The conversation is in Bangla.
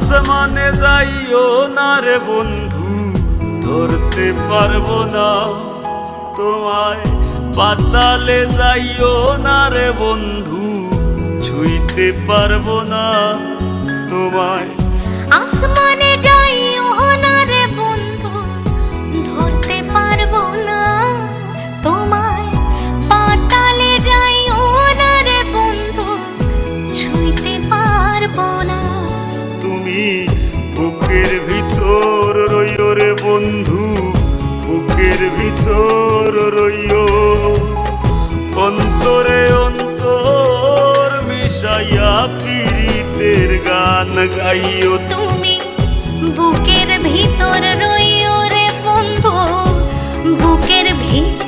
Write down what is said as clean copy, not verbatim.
আসমানে যাইও না রে বন্ধু, ধরতে পারবো না তোমায়। পাতালে যাইও না রে বন্ধু, ছুঁইতে পারবো না তোমায়। আসমানে যাইও না রে বন্ধু, ধরতে পারবো না তোমায়। পাতালে যাইও না রে বন্ধু, ছুঁইতে পারবো না। তুমি বুকের ভিতর রইও রে বন্ধু, বুকের ভিতর রইও। অন্তরে অন্তর মিশাইয়া পীড়িতের গান গাইও। তুমি বুকের ভিতর রইও রে বন্ধু, বুকের ভিতর